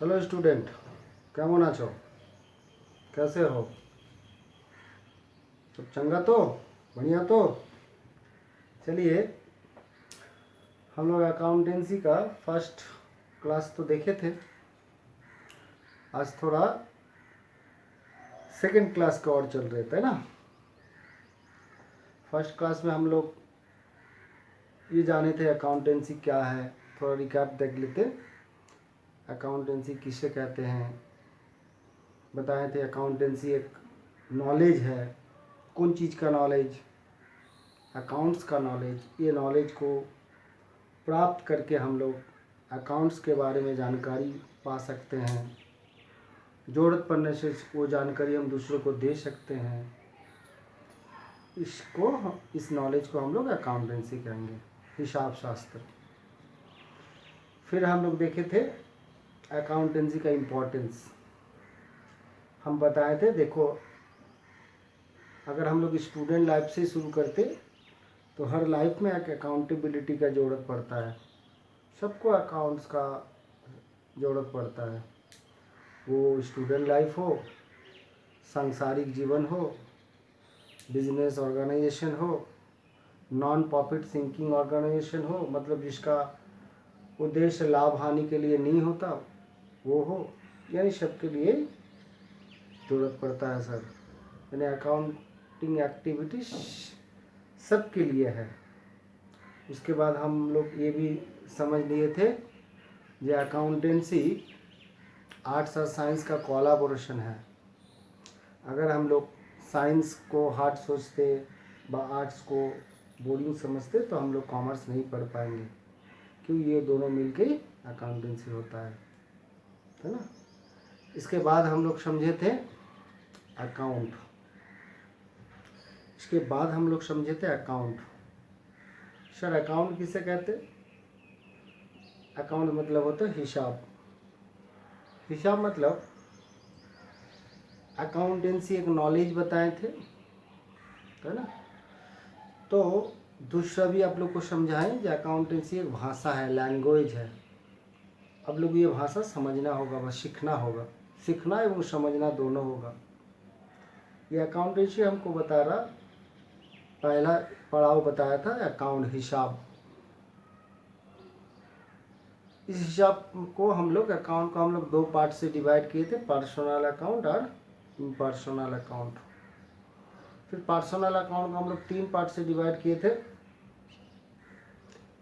Hello student, केमन आछो? कैसे हो? सब चंगा तो? बढ़िया तो? चलिए, हम लोग अकाउंटेंसी का फर्स्ट क्लास तो देखे थे। आज थोड़ा सेकंड क्लास का और चल रहे थे ना। फर्स्ट क्लास में हम लोग ये जाने थे अकाउंटेंसी क्या है। थोड़ा रिकैप देख लेते। अकाउंटेंसी किसे कहते हैं बताए थे। अकाउंटेंसी एक नॉलेज है। कौन चीज़ का नॉलेज? अकाउंट्स का नॉलेज। ये नॉलेज को प्राप्त करके हम लोग अकाउंट्स के बारे में जानकारी पा सकते हैं। ज़रूरत पड़ने से वो जानकारी हम दूसरों को दे सकते हैं। इस नॉलेज को हम लोग अकाउंटेंसी कहेंगे, हिसाब शास्त्र। फिर हम लोग देखे थे अकाउंटेंसी का इम्पोर्टेंस। हम बताए थे, देखो, अगर हम लोग स्टूडेंट लाइफ से शुरू करते तो हर लाइफ में एक अकाउंटेबिलिटी का ज़रूरत पड़ता है। सबको अकाउंट्स का ज़रूरत पड़ता है। वो स्टूडेंट लाइफ हो, सांसारिक जीवन हो, बिजनेस ऑर्गेनाइजेशन हो, नॉन प्रॉफिट थिंकिंग ऑर्गेनाइजेशन हो, मतलब जिसका उद्देश्य लाभ हानि के लिए नहीं होता वो हो, यानी सबके लिए ज़रूरत पड़ता है सर। यानी अकाउंटिंग एक्टिविटीज सबके लिए है। उसके बाद हम लोग ये भी समझ लिए थे कि अकाउंटेंसी आर्ट्स और साइंस का कोलैबोरेशन है। अगर हम लोग साइंस को हार्ड सोचते व आर्ट्स को बोरिंग समझते तो हम लोग कॉमर्स नहीं पढ़ पाएंगे, क्योंकि ये दोनों मिलके अकाउंटेंसी होता है ना। इसके बाद हम लोग समझे थे अकाउंट। इसके बाद हम लोग समझे थे अकाउंट। सर अकाउंट किसे कहते? अकाउंट मतलब होता है हिसाब। हिसाब मतलब अकाउंटेंसी एक नॉलेज बताए थे, है ना। तो दूसरा भी आप लोग को समझाएं कि अकाउंटेंसी एक भाषा है, लैंग्वेज है। अब लोग ये भाषा समझना होगा, बस सीखना होगा। सीखना एवं समझना दोनों होगा। ये अकाउंटेंसी हमको बता रहा, पहला पड़ाव बताया था अकाउंट, हिसाब। इस हिसाब को हम लोग अकाउंट को हम लोग दो पार्ट से डिवाइड किए थे, पर्सनल अकाउंट और इम्पर्सनल अकाउंट। फिर पर्सनल अकाउंट को हम लोग तीन पार्ट से डिवाइड किए थे,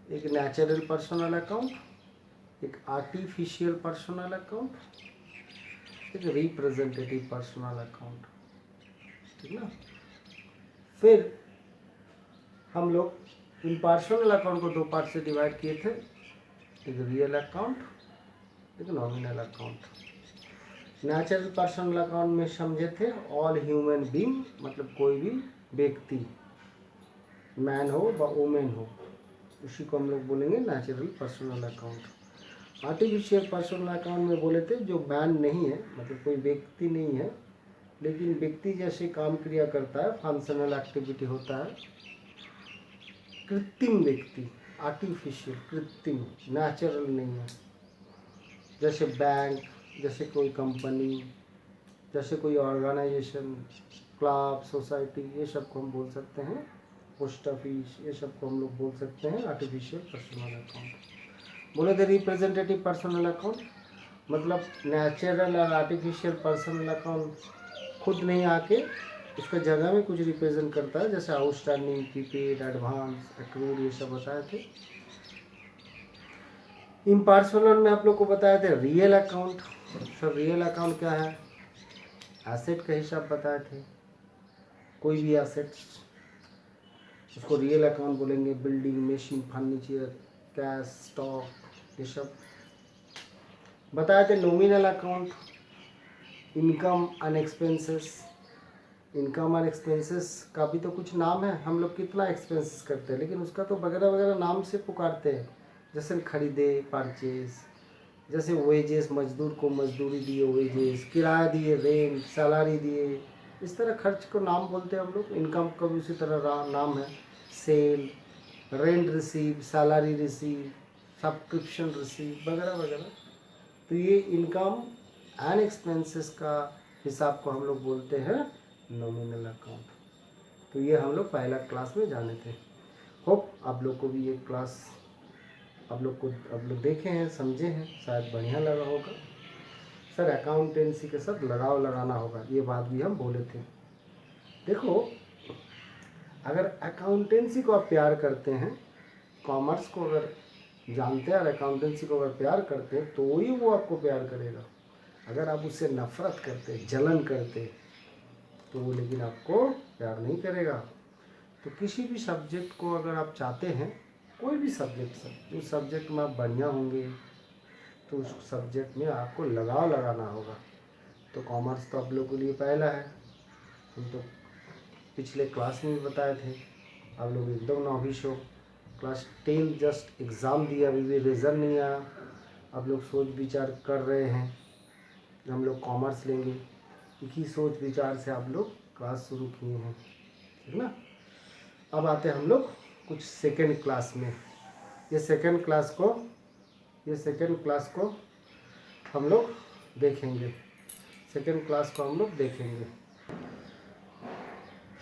एक नेचुरल पर्सनल अकाउंट, एक आर्टिफिशियल पर्सनल अकाउंट, एक रिप्रेजेंटेटिव पर्सनल अकाउंट, ठीक ना। फिर हम लोग इम्पर्सनल अकाउंट को दो पार्ट से डिवाइड किए थे, एक रियल अकाउंट, एक nominal account. Natural personal account में समझे थे ऑल ह्यूमन बीइंग, मतलब कोई भी व्यक्ति, मैन हो व वुमेन हो, उसी को हम लोग बोलेंगे natural personal account. Artificial personal account में बोले थे जो मैन नहीं है, मतलब कोई व्यक्ति नहीं है लेकिन व्यक्ति जैसे काम क्रिया करता है, फंक्शनल एक्टिविटी होता है, कृत्रिम व्यक्ति, आर्टिफिशियल, कृत्रिम, नेचुरल नहीं है। जैसे बैंक, जैसे कोई कंपनी, जैसे कोई ऑर्गेनाइजेशन, क्लब, सोसाइटी, ये सब को हम बोल सकते हैं, पोस्ट ऑफिस, ये सब को हम लोग बोल सकते हैं आर्टिफिशियल पर्सनल अकाउंट। बोले थे रिप्रेजेंटेटिव पर्सनल अकाउंट, मतलब नेचुरल और आर्टिफिशियल पर्सनल अकाउंट खुद नहीं आके उसका जगह में कुछ रिप्रेजेंट करता है, जैसे आउटस्टैंडिंग, प्रीपेड, एडवांस, एक्रूड, ये सब बताए थे। इम्पर्सनल में आप लोग को बताए थे real account. Sir real account क्या है? एसेट का हिसाब बताए थे। कोई भी एसेट्स, उसको रियल अकाउंट बोलेंगे। Building, machine, furniture, cash, stock, ये सब बताए थे। Nominal account, income and expenses. Income और एक्सपेंसेस का भी तो कुछ नाम है, हम लोग कितना एक्सपेंसेस करते हैं, लेकिन उसका तो वगैरह वगैरह नाम से पुकारते हैं। जैसे खरीदे, परचेज, जैसे वेजेस, मजदूर को मजदूरी दिए, वेजेस, किराया दिए, रेंट, सैलरी दिए, इस तरह खर्च को नाम बोलते हैं हम लोग। इनकम का भी उसी तरह नाम है, sale, rent receive, salary receive, subscription receive, वगैरह वगैरह। तो ये इनकम एंड एक्सपेंसेस का हिसाब को हम लोग बोलते हैं नॉमिनल अकाउंट। तो ये हम लोग पहला क्लास में जाने थे। होप आप लोग को भी ये क्लास आप लोग देखे हैं, समझे हैं, शायद बढ़िया लगा होगा। सर अकाउंटेंसी के साथ लगाव लगाना होगा, ये बात भी हम बोले थे। देखो, अगर अकाउंटेंसी को आप प्यार करते हैं, कॉमर्स को अगर जानते हैं और अकाउंटेंसी को अगर प्यार करते हैं, तो ही वो आपको प्यार करेगा। अगर आप उससे नफरत करते, जलन करते, तो वो लेकिन आपको प्यार नहीं करेगा। तो किसी भी सब्जेक्ट को अगर आप चाहते हैं, कोई भी सब्जेक्ट से, उस सब्जेक्ट में आप बढ़िया होंगे, तो उस सब्जेक्ट में आपको लगाव लगाना होगा। तो कॉमर्स तो आप लोगों के लिए पहला है, हम तो पिछले क्लास में भी बताए थे। आप लोग एकदम नॉविश हो, क्लास 10 जस्ट एग्ज़ाम दिया, अभी भी रिजल्ट नहीं आया। आप लोग सोच विचार कर रहे हैं हम लोग कॉमर्स लेंगे, एक ही सोच विचार से आप लोग क्लास शुरू किए हैं, ठीक ना। अब आते हैं हम लोग कुछ सेकेंड क्लास में। ये सेकेंड क्लास को हम लोग देखेंगे।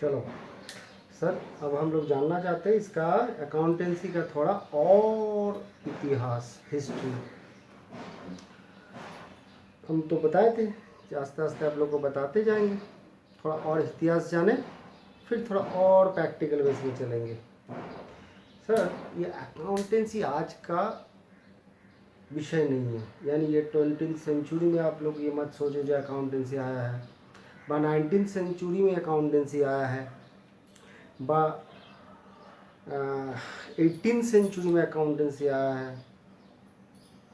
चलो सर, अब हम लोग जानना चाहते हैं इसका अकाउंटेंसी का थोड़ा और इतिहास, हिस्ट्री। हम तो बताए थे, आस्ते आस्ते आप लोग को बताते जाएंगे, थोड़ा और इतिहास जाने, फिर थोड़ा और प्रैक्टिकल बेस में चलेंगे। सर, ये अकाउंटेंसी आज का विषय नहीं है, यानी ये 20वीं सेंचुरी में आप लोग ये मत सोचो जो अकाउंटेंसी आया है, बा 19वीं सेंचुरी में अकाउंटेंसी आया है, बा 18वीं सेंचुरी में अकाउंटेंसी आया है,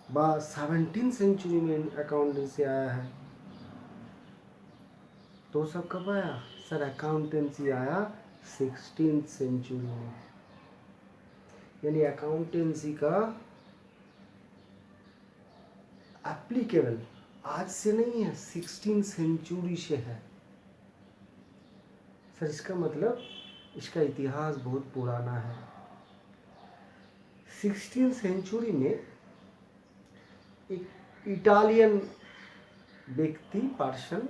बा 17वीं सेंचुरी में अकाउंटेंसी आया है। तो सब कब आया? सर अकाउंटेंसी आया 16वीं सेंचुरी में, यानी अकाउंटेंसी का एप्लीकेबल आज से नहीं है, 16वीं सेंचुरी से है। सर इसका मतलब इसका इतिहास बहुत पुराना है। 16वीं सेंचुरी में एक इटालियन व्यक्ति, पर्सन,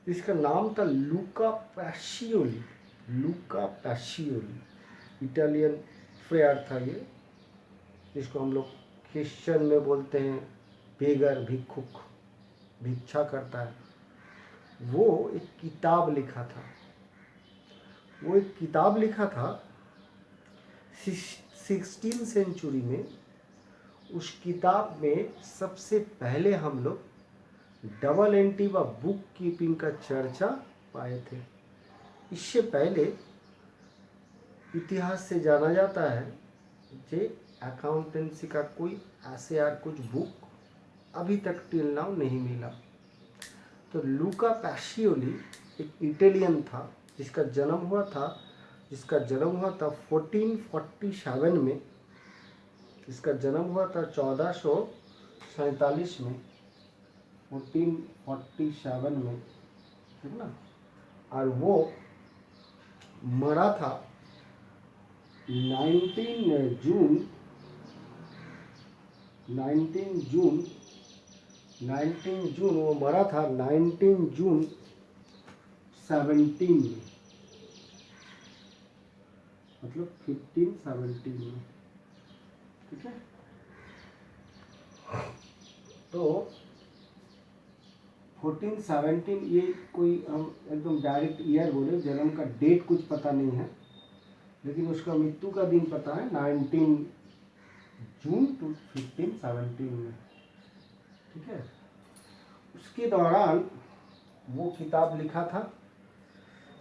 जिसका नाम था लूका पैसियोली। इटालियन फ्रेयर था ये, जिसको हम लोग क्रिश्चियन में बोलते हैं बेगर, भिक्षुक, भिक्षा करता है। वो एक किताब लिखा था 16वीं सेंचुरी में। उस किताब में सबसे पहले हम लोग डबल एंट्री व बुक कीपिंग का चर्चा पाए थे। इससे पहले इतिहास से जाना जाता है कि अकाउंटेंसी का कोई ऐसे यार कुछ बुक अभी तक टिल नाउ नहीं मिला। तो लूका पैसियोली एक इटालियन था, जिसका जन्म हुआ था 1447 में। इसका जन्म हुआ था 1447 में, 1447 में, ठीक ना। और वो मरा था 19 जून वो मरा था 19 जून 17 में, मतलब 1517 में, ठीक है। तो 1417 ये कोई हम एकदम डायरेक्ट ईयर बोले, जन्म का डेट कुछ पता नहीं है, लेकिन उसका मृत्यु का दिन पता है 19 जून 1517 में, ठीक है। उसके दौरान वो किताब लिखा था,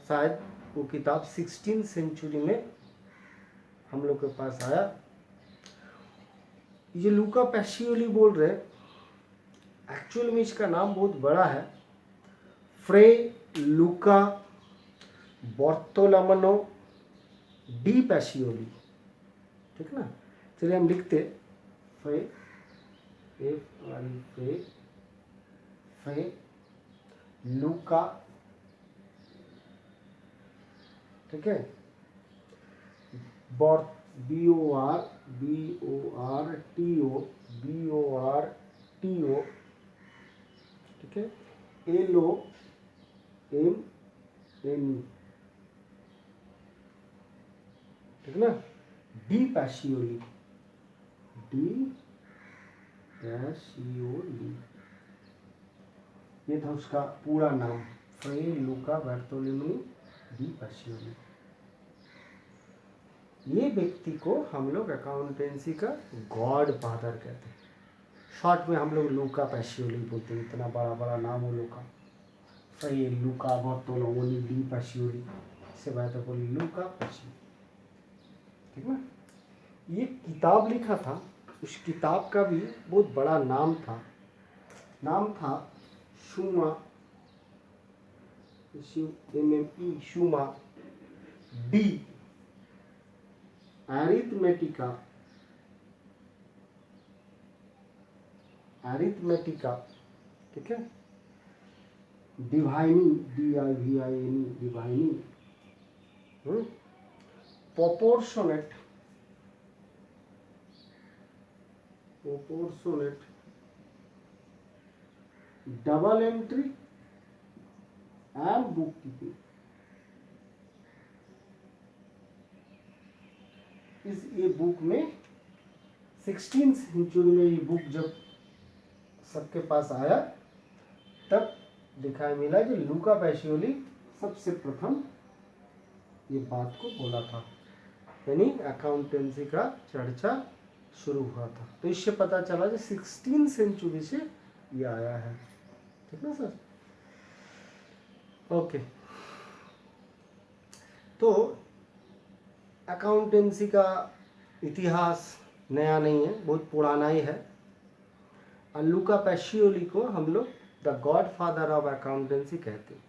शायद वो किताब 16वीं सेंचुरी में हम लोग के पास आया। ये लूका पैसियोली बोल रहे, एक्चुअल में इसका नाम बहुत बड़ा है, फ्रे लूका बार्तोलोमेओ डी पैसियोली, ठीक ना। चलिए हम लिखते फ्रे लूका, ठीक है, B-O-R-T-O TO, ठीक है, LOMNE, ठीक ना, डी पैसियोली, ये था उसका पूरा नाम, फ्रे लूका बार्टोलोम्यू डी पैसियोली। ये व्यक्ति को हम लोग अकाउंटेंसी का गॉड फादर कहते हैं। शॉर्ट में हम लोग लूका पैसियोली बोलते हैं, इतना बड़ा बड़ा नाम हो लूका, फ्रे लूका बार्टोलोम्यू डी पैसियोली, इससे बात है बोली लूका पैसियोली, ठीक ना। ये किताब लिखा था, उस किताब का भी बहुत बड़ा नाम था, शुमा, MME, शुमा डी अरिथमेटिका, ठीक है, divini, DIVINE, divini, proportionate, double entry and book keeping. ये बुक में 16th सेंचुरी में ये बुक जब सबके पास आया तब दिखाई मिला कि लूका पैसियोली सबसे प्रथम ये बात को बोला था, यानी अकाउंटेंसी का चर्चा शुरू हुआ था। तो इससे पता चला कि 16th सेंचुरी से ये आया है, ठीक ना सर। ओके, तो अकाउंटेंसी का इतिहास नया नहीं है, बहुत पुराना ही है। और लूका पैसियोली को हम लोग the godfather of accountancy कहते हैं।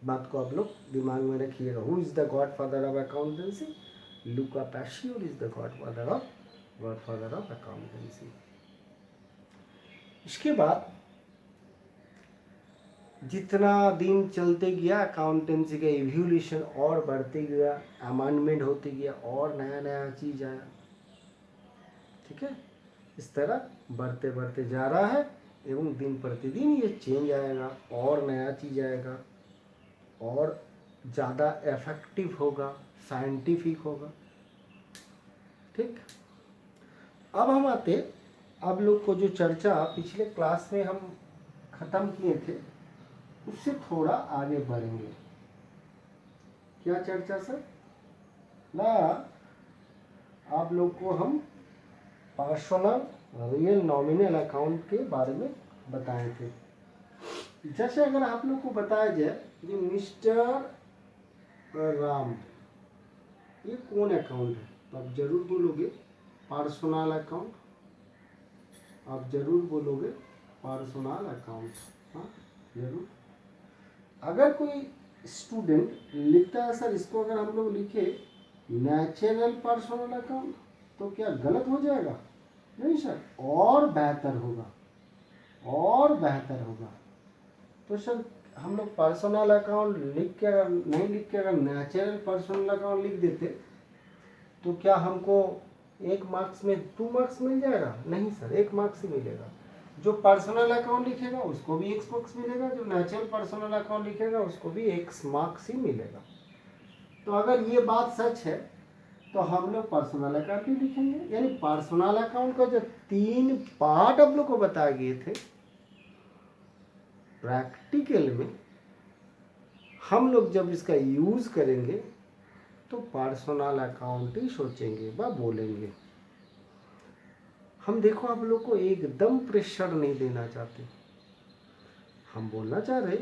बात को आप लोग दिमाग में रखिएगा, who is the godfather of accountancy? Luca Pacioli is the godfather of accountancy. इसके बाद जितना दिन चलते गया अकाउंटेंसी का इवोल्यूशन और बढ़ते गया, अमेंडमेंट होते गया और नया नया चीज आया, ठीक है। इस तरह बढ़ते बढ़ते जा रहा है एवं दिन प्रतिदिन ये चेंज आएगा और नया चीज आएगा और ज़्यादा इफेक्टिव होगा, साइंटिफिक होगा, ठीक। अब हम आते, अब लोग को जो चर्चा पिछले क्लास में हम खत्म किए थे उससे थोड़ा आगे बढ़ेंगे। क्या चर्चा सर? ना आप लोग को हम पर्सनल, रियल, नॉमिनल अकाउंट के बारे में बताए थे। जैसे अगर आप लोग को बताया जाए कि मिस्टर राम, ये कौन अकाउंट है, तो आप जरूर बोलोगे पर्सनल अकाउंट, आप जरूर बोलोगे पर्सनल अकाउंट, हाँ जरूर। अगर कोई स्टूडेंट लिखता है सर इसको अगर हम लोग लिखे नेचुरल पर्सनल अकाउंट तो क्या गलत हो जाएगा? नहीं सर, और बेहतर होगा, और बेहतर होगा। तो सर हम लोग पर्सनल अकाउंट लिख के अगर नहीं लिख के अगर नेचुरल पर्सनल अकाउंट लिख देते तो क्या हमको 1 मार्क्स में 2 मार्क्स मिल जाएगा? नहीं सर, 1 मार्क्स ही मिलेगा। जो पर्सनल अकाउंट लिखेगा उसको भी 1 मार्क्स मिलेगा, जो नेचुरल पर्सनल अकाउंट लिखेगा उसको भी 1 मार्क्स ही मिलेगा। तो अगर ये बात सच है तो हम लोग पर्सनल अकाउंट ही लिखेंगे। यानी पर्सनल अकाउंट का जो 3 पार्ट आप लोग को बताए गए थे, प्रैक्टिकल में हम लोग जब इसका यूज करेंगे तो पर्सनल अकाउंट ही सोचेंगे व बोलेंगे। हम देखो आप लोग को एकदम प्रेशर नहीं देना चाहते, हम बोलना चाह रहे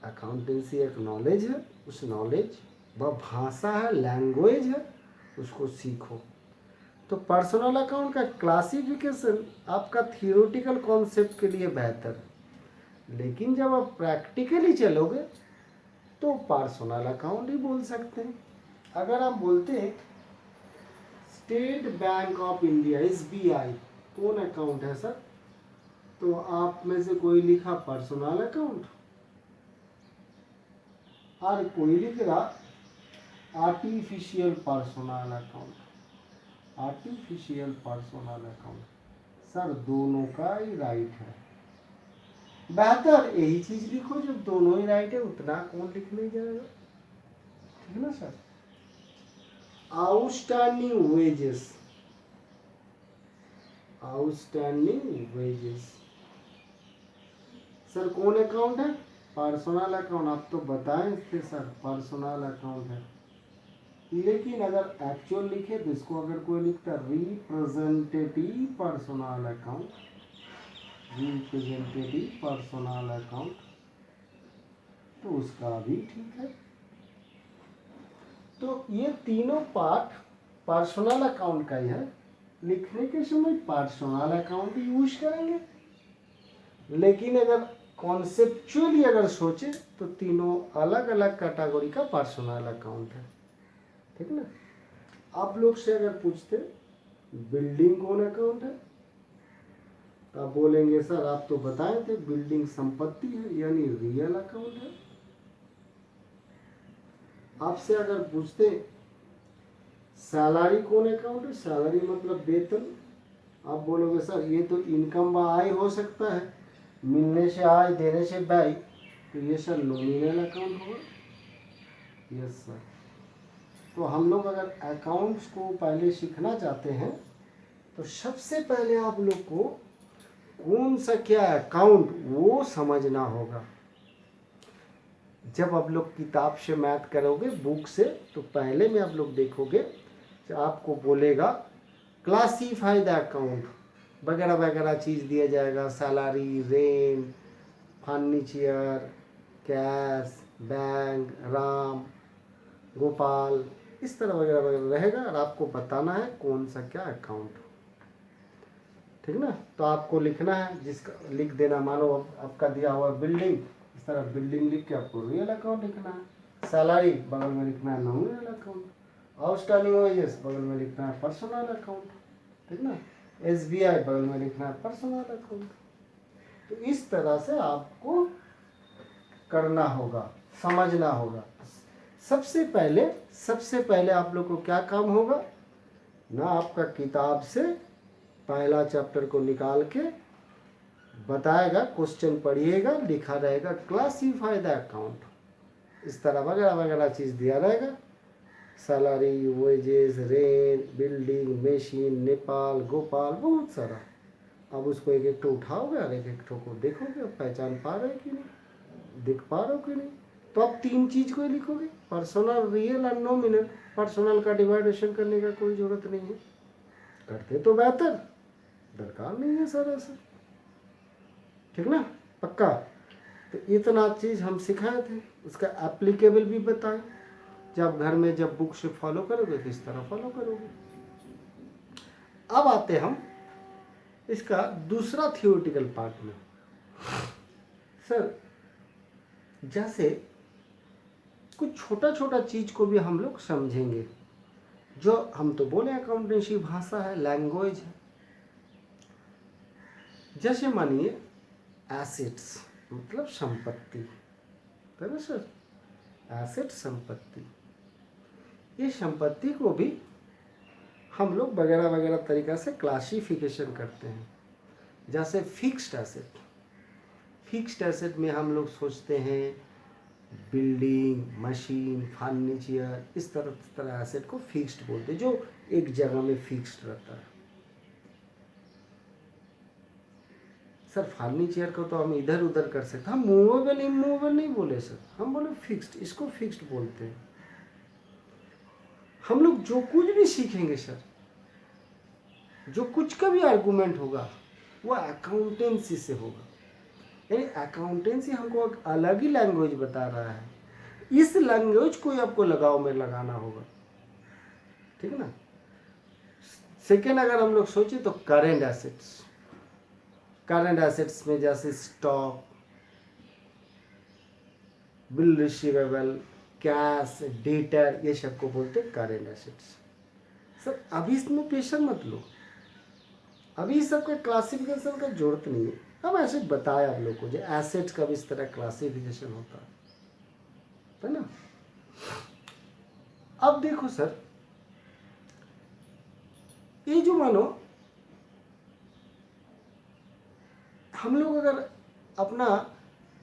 अकाउंटेंसी एक नॉलेज है, उस नॉलेज व भाषा है, लैंग्वेज है, उसको सीखो। तो पर्सनल अकाउंट का क्लासिफिकेशन आपका थियोरेटिकल कॉन्सेप्ट के लिए बेहतर है, लेकिन जब आप प्रैक्टिकली चलोगे तो पर्सनल अकाउंट ही बोल सकते हैं। अगर आप बोलते हैं state bank of India SBI कौन अकाउंट है सर, तो आप में से कोई लिखा पर्सनल अकाउंट और कोई लिख रहा artificial personal account, artificial personal account. Sir दोनों का ही राइट है। बेहतर यही चीज लिखो, जब दोनों ही राइट है उतना कौन लिखने जाएगा, ठीक है ना sir. Outstanding wages, outstanding wages sir कौन अकाउंट है, पर्सनल अकाउंट। आप तो बताएं थे सर पर्सनल अकाउंट है, लेकिन अगर एक्चुअल लिखे तो इसको अगर कोई लिखता representative personal account, representative personal account, तो उसका भी ठीक है। तो ये तीनों पार्ट पर्सनल अकाउंट का ही है, लिखने के समय पर्सनल अकाउंट यूज करेंगे, लेकिन अगर कॉन्सेप्चुअली अगर सोचे तो तीनों अलग अलग कैटेगरी का पर्सनल अकाउंट है, ठीक ना। आप लोग से अगर पूछते बिल्डिंग कौन अकाउंट है, तो आप बोलेंगे सर आप तो बताए थे बिल्डिंग संपत्ति है, यानी रियल अकाउंट है। आपसे अगर पूछते सैलरी कौन अकाउंट है, सैलरी मतलब वेतन, आप बोलोगे सर ये तो इनकम व आय हो सकता है, मिलने से आय देने से व्यय, तो ये सर नॉमिनल अकाउंट होगा। Yes sir. तो हम लोग अगर अकाउंट्स को पहले सीखना चाहते हैं तो सबसे पहले आप लोग को कौन सा क्या अकाउंट वो समझना होगा। जब आप लोग किताब से मैथ करोगे बुक से, तो पहले में आप लोग देखोगे कि आपको बोलेगा क्लासीफाई द अकाउंट वगैरह वगैरह चीज़ दिया जाएगा, salary, rent, furniture, cash, bank, Ram, Gopal, इस तरह वगैरह वगैरह रहेगा, और आपको बताना है कौन सा क्या अकाउंट, ठीक ना। तो आपको लिखना है, जिसका लिख देना, मानो आपका दिया हुआ बिल्डिंग, इस तरह बिल्डिंग लिख के आपको रियल अकाउंट लिखना है, सैलरी बगल में लिखना है नॉमिनल अकाउंट, आउटस्टैंडिंग वेजेस बगल में लिखना है पर्सनल अकाउंट, ठीक ना, SBI बगल में लिखना है पर्सनल अकाउंट। तो इस तरह से आपको करना होगा, समझना होगा। सबसे पहले आप लोग को क्या काम होगा ना, आपका किताब से पहला चैप्टर को निकाल के बताएगा, क्वेश्चन पढ़िएगा, लिखा रहेगा क्लासीफाई द अकाउंट, इस तरह वगैरह वगैरह चीज़ दिया रहेगा, salary, wages, rent, building, machine, Nepal, Gopal, बहुत सारा। अब उसको एक एक तो उठाओगे और एक एक को देखोगे, पहचान पा रहे कि नहीं, दिख पा रहे हो कि नहीं। तो आप तीन चीज़ को ही लिखोगे, पर्सनल, रियल और नॉमिनल। पर्सनल का डिवाइडेशन करने का कोई ज़रूरत नहीं है, करते तो बेहतर, दरकार नहीं है सर ऐसा, ठीक ना, पक्का। तो इतना चीज़ हम सिखाए थे, उसका एप्लीकेबल भी बताए, जब घर में जब बुक से फॉलो करोगे तो इस तरह फॉलो करोगे। अब आते हम इसका दूसरा थियोरेटिकल पार्ट में। सर जैसे कुछ छोटा छोटा चीज़ को भी हम लोग समझेंगे, जो हम तो बोले अकाउंटेंसी भाषा है, लैंग्वेज है। जैसे मानिए एसेट्स मतलब संपत्ति, है ना सर, एसेट संपत्ति, ये संपत्ति को भी हम लोग वगैरह वगैरह तरीक़ा से क्लासिफिकेशन करते हैं। जैसे फिक्स्ड एसेट, फिक्स्ड एसेट में हम लोग सोचते हैं बिल्डिंग, मशीन, फर्नीचर, इस तरह एसेट को फिक्स्ड बोलते हैं, जो एक जगह में फिक्स्ड रहता है। सर फर्नीचर को तो हम इधर उधर कर सकते हैं, हम मूवेबल इमूवेबल नहीं बोले सर, हम बोले फिक्स्ड, इसको फिक्स्ड बोलते हैं। हम लोग जो कुछ भी सीखेंगे सर, जो कुछ का भी आर्गूमेंट होगा वो अकाउंटेंसी से होगा, यानी अकाउंटेंसी हमको एक अलग ही लैंग्वेज बता रहा है, इस लैंग्वेज को ही आपको लगाव में लगाना होगा, ठीक है ना। सेकेंड अगर हम लोग सोचे तो करेंट एसेट्स, करेंट एसेट्स में जैसे stock, bill receivable, cash, debtor, ये सबको बोलते हैं करेंट एसेट्स। सर अभी इसमें प्रेशर मत लो, अभी सबका क्लासिफिकेशन का जरूरत नहीं है, हम ऐसे बताया आप लोग को जो एसेट्स का भी इस तरह क्लासिफिकेशन होता है ना। अब देखो सर, ये जो मानो हम लोग अगर अपना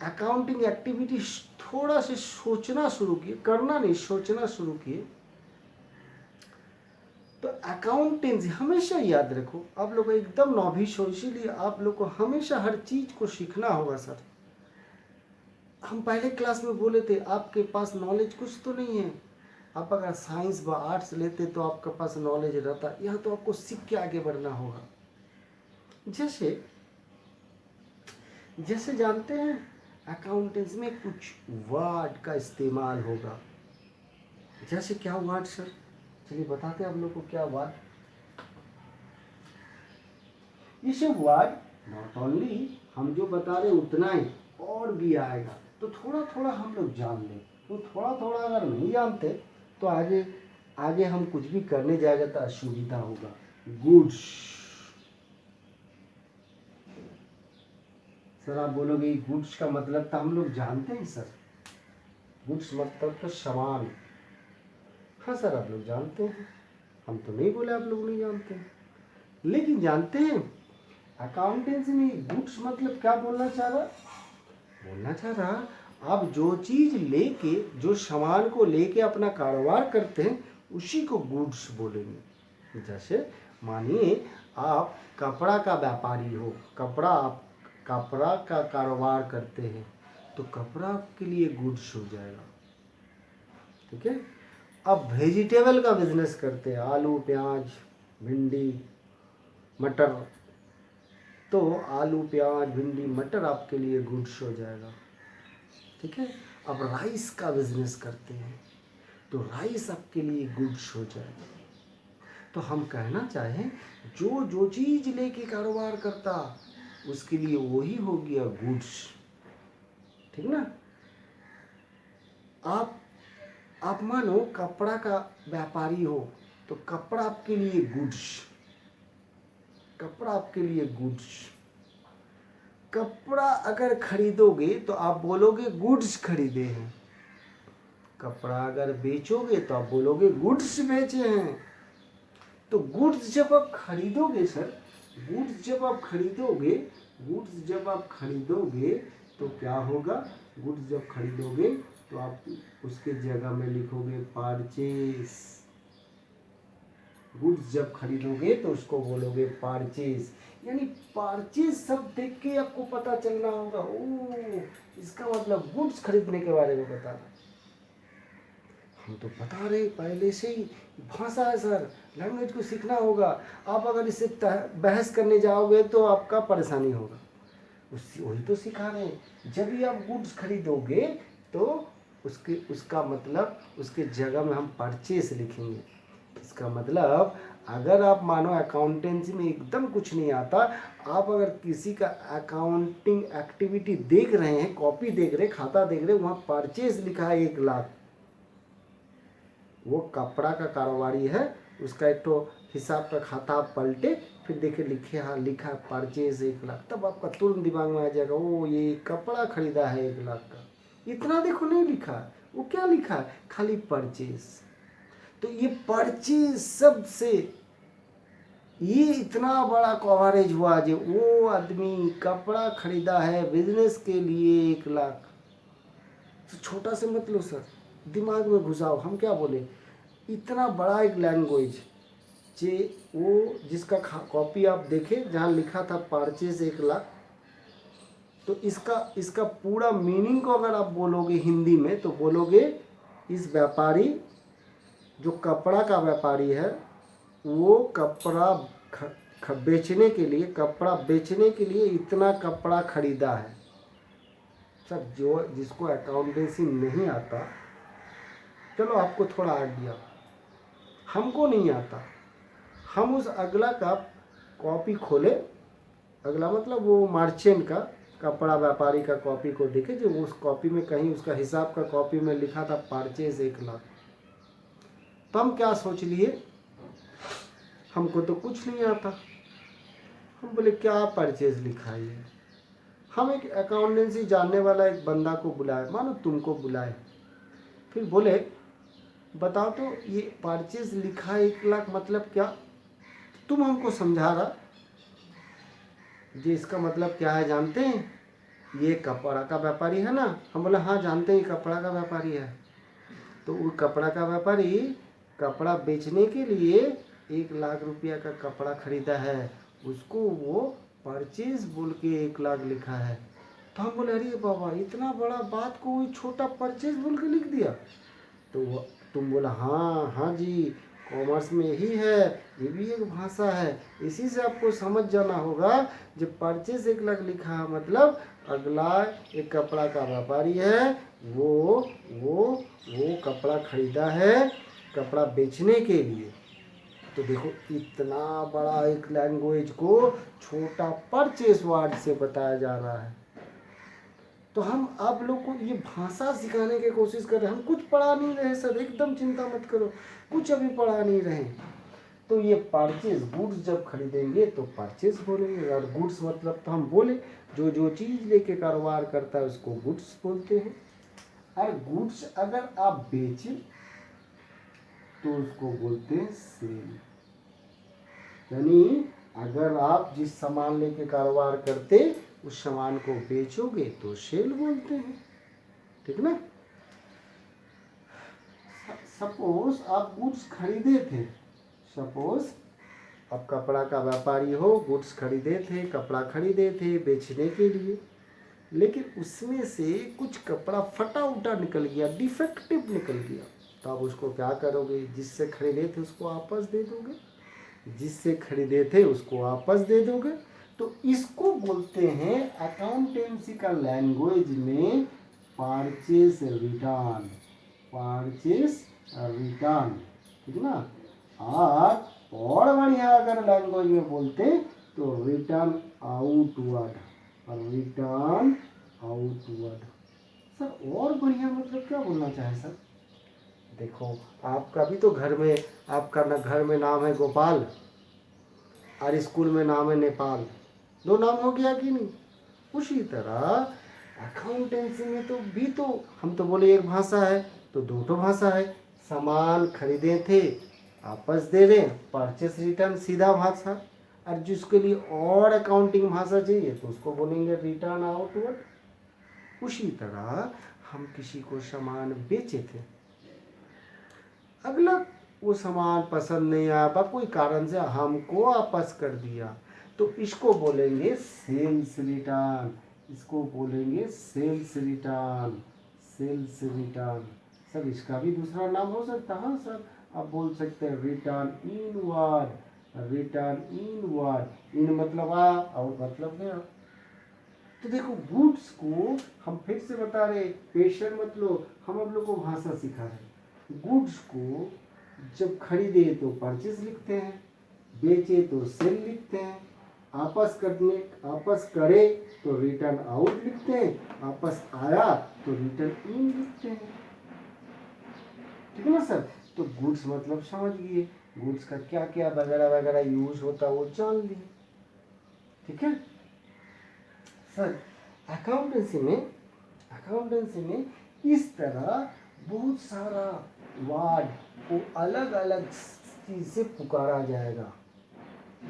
अकाउंटिंग एक्टिविटी थोड़ा से सोचना शुरू किए, करना नहीं, सोचना शुरू किए, तो अकाउंटेंसी हमेशा याद रखो, आप लोग एकदम नॉविश हो, इसीलिए आप लोग को हमेशा हर चीज को सीखना होगा सर। हम पहले क्लास में बोले थे आपके पास नॉलेज कुछ तो नहीं है, आप अगर साइंस व आर्ट्स लेते तो आपके पास नॉलेज रहता, यहाँ तो आपको सीख के आगे बढ़ना होगा। जैसे जैसे जानते हैं अकाउंटेंसी में कुछ वर्ड का इस्तेमाल होगा, जैसे क्या वर्ड सर, चलिए बताते हैं आप लोग को क्या वर्ड। ये वर्ड नॉट ओनली हम जो बता रहे उतना ही और भी आएगा, तो थोड़ा थोड़ा हम लोग जान लें, तो थोड़ा थोड़ा अगर नहीं जानते तो आगे आगे हम कुछ भी करने जाएगा तो असुविधा होगा। गुड्स, सर आप बोलोगे गुड्स का मतलब तो हम लोग जानते हैं सर, गुड्स मतलब तो सामान। हाँ सर आप लोग जानते हैं, हम तो नहीं बोले आप लोग नहीं जानते हैं, लेकिन जानते हैं अकाउंटेंसी में गुड्स मतलब क्या बोलना चाह रहा, आप जो चीज लेके, जो सामान को लेके अपना कारोबार करते हैं उसी को गुड्स बोलेंगे। जैसे मानिए आप कपड़ा का व्यापारी हो, कपड़ा का कारोबार करते हैं, तो कपड़ा आपके लिए गुड्स हो जाएगा, ठीक है। अब वेजिटेबल का बिजनेस करते हैं, आलू प्याज भिंडी मटर, तो आलू प्याज भिंडी मटर आपके लिए गुड्स हो जाएगा, ठीक है। अब राइस का बिजनेस करते हैं तो राइस आपके लिए गुड्स हो जाएगा। तो हम कहना चाहें जो जो चीज लेके कारोबार करता उसके लिए वही हो गया गुड्स, ठीक ना। आप मानो कपड़ा का व्यापारी हो तो कपड़ा आपके लिए गुड्स, कपड़ा आपके लिए गुड्स। कपड़ा अगर खरीदोगे तो आप बोलोगे गुड्स खरीदे हैं, कपड़ा अगर बेचोगे तो आप बोलोगे गुड्स बेचे हैं। तो गुड्स जब आप खरीदोगे सर, गुड्स जब आप खरीदोगे तो क्या होगा, गुड्स जब खरीदोगे तो आप उसके जगह में लिखोगे परचेस। गुड्स जब खरीदोगे तो उसको बोलोगे परचेस, यानी परचेस सब देख के आपको पता चलना होगा, ओ इसका मतलब गुड्स खरीदने के बारे में बता रहा। हम तो बता रहे पहले से ही, भाषा है सर, लैंग्वेज को सीखना होगा। आप अगर इससे बहस करने जाओगे तो आपका परेशानी होगा, वही तो सिखा रहे हैं। जब भी आप गुड्स खरीदोगे तो उसका मतलब उसके जगह में हम परचेस लिखेंगे। इसका मतलब अगर आप मानो अकाउंटेंसी में एकदम कुछ नहीं आता, आप अगर किसी का अकाउंटिंग एक्टिविटी देख रहे हैं, कॉपी देख रहे, खाता देख रहे, वहाँ परचेस लिखा है 1 लाख, वो कपड़ा का कारोबारी है, उसका एक तो हिसाब का खाता आप पलटे, फिर देखे लिखे, हाँ लिखा परचेज 1 लाख, तब आपका तुरंत दिमाग में आ जाएगा ओ ये कपड़ा खरीदा है 1 लाख का। इतना देखो नहीं लिखा, वो क्या लिखा है, खाली परचेज। तो ये परचेज सबसे ये इतना बड़ा कवरेज हुआ जो वो आदमी कपड़ा खरीदा है बिजनेस के लिए 1 लाख। तो छोटा से मत लो सर, दिमाग में घुसाओ। हम क्या बोले, इतना बड़ा एक लैंग्वेज जे वो जिसका कॉपी आप देखें जहाँ लिखा था परचेज 1 लाख, तो इसका पूरा मीनिंग को अगर आप बोलोगे हिंदी में तो बोलोगे इस व्यापारी जो कपड़ा का व्यापारी है वो कपड़ा बेचने के लिए इतना कपड़ा खरीदा है। सर जो जिसको अकाउंटेंसी नहीं आता, चलो आपको थोड़ा आइडिया, हमको नहीं आता, हम उस अगला का कॉपी खोले, अगला मतलब वो मार्चेंट का कपड़ा व्यापारी का कॉपी को देखे जो उस कॉपी में कहीं उसका हिसाब का कॉपी में लिखा था परचेज 1 लाख। तो हम क्या सोच लिए, हमको तो कुछ नहीं आता, हम बोले क्या परचेज लिखा है। हम एक अकाउंटेंसी जानने वाला एक बंदा को बुलाए, मानो तुमको बुलाए, फिर बोले बताओ तो ये परचेज लिखा है 1 लाख मतलब क्या। तुम हमको समझा रहा, जी इसका मतलब क्या है जानते हैं? ये कपड़ा का व्यापारी है ना। हम बोला हाँ जानते हैं, ये कपड़ा का व्यापारी है। तो वो कपड़ा का व्यापारी कपड़ा बेचने के लिए 1 लाख रुपया का कपड़ा खरीदा है, उसको वो परचेज बोल के 1 लाख लिखा है। तो हम बोले अरे बाबा इतना बड़ा बात को वो छोटा परचेज बोल के लिख दिया। तो तुम बोला हाँ हाँ जी, कॉमर्स में यही है, ये भी एक भाषा है। इसी से आपको समझ जाना होगा, जब परचेज 1 लाख लिखा है मतलब अगला एक कपड़ा का व्यापारी है, वो वो वो कपड़ा खरीदा है कपड़ा बेचने के लिए। तो देखो इतना बड़ा एक लैंग्वेज को छोटा परचेज वर्ड से बताया जा रहा है। तो हम आप लोग को ये भाषा सिखाने की कोशिश कर रहे हैं। हम कुछ पढ़ा नहीं रहे सर, एकदम चिंता मत करो, कुछ अभी पढ़ा नहीं रहे। तो ये परचेज गुड्स जब खरीदेंगे तो परचेज बोलेंगे, और गुड्स मतलब तो हम बोले जो जो चीज़ लेके कारोबार करता है उसको गुड्स बोलते हैं। और गुड्स अगर आप बेचें तो उसको बोलते हैं सेल। यानी अगर आप जिस सामान लेके कारोबार करते उस सामान को बेचोगे तो सेल बोलते हैं, ठीक ना। सपोज आप गुड्स खरीदे थे, सपोज आप कपड़ा का व्यापारी हो, गुड्स खरीदे थे, कपड़ा खरीदे थे बेचने के लिए, लेकिन उसमें से कुछ कपड़ा फटा उटा निकल गया, डिफेक्टिव निकल गया, तो आप उसको क्या करोगे? जिससे खरीदे थे उसको वापस दे दोगे, जिससे खरीदे थे उसको वापस दे दोगे। तो इसको बोलते हैं अकाउंटेंसी का लैंग्वेज में परचेस रिटर्न, परचेस रिटर्न, ठीक ना। और बढ़िया अगर लैंग्वेज में बोलते तो return outward, return outward. Sir और बढ़िया मतलब क्या बोलना चाहे सर? देखो आपका भी तो घर में, आपका ना घर में नाम है गोपाल और स्कूल में नाम है नेपाल, 2 नाम हो गया कि नहीं? उसी तरह अकाउंटेंसी में तो भी तो हम तो बोले एक भाषा है, तो 2 भाषा है। सामान खरीदे थे वापस दे रहे, परचेस रिटर्न सीधा भाषा, और जिसके लिए और अकाउंटिंग भाषा चाहिए तो उसको बोलेंगे रिटर्न आउटवर्ड। उसी तरह हम किसी को सामान बेचे थे, अगला वो सामान पसंद नहीं आया, कोई कारण से हमको वापस कर दिया, तो इसको बोलेंगे सेल्स रिटर्न, इसको बोलेंगे sales return, sales return. Sir इसका भी दूसरा नाम हो सकता है सर, आप बोल सकते हैं रिटर्न इनवर्ड, रिटर्न इनवर्ड, इन मतलब आ और मतलब गया। तो देखो गुड्स को हम फिर से बता रहे, पेशेंट मतलब हम आप लोग को भाषा सिखा रहे। गुड्स को जब खरीदे तो परचेज लिखते हैं, बेचे तो सेल लिखते हैं, आपस करे तो रिटर्न आउट लिखते हैं, वापस आया तो रिटर्न इन लिखते हैं, ठीक है ना सर। तो गुड्स मतलब समझ गए, गुड्स का क्या क्या वगैरह वगैरह यूज होता है वो जान लिए, ठीक है सर। अकाउंटेंसी में इस तरह बहुत सारा वर्ड को अलग अलग चीज से पुकारा जाएगा।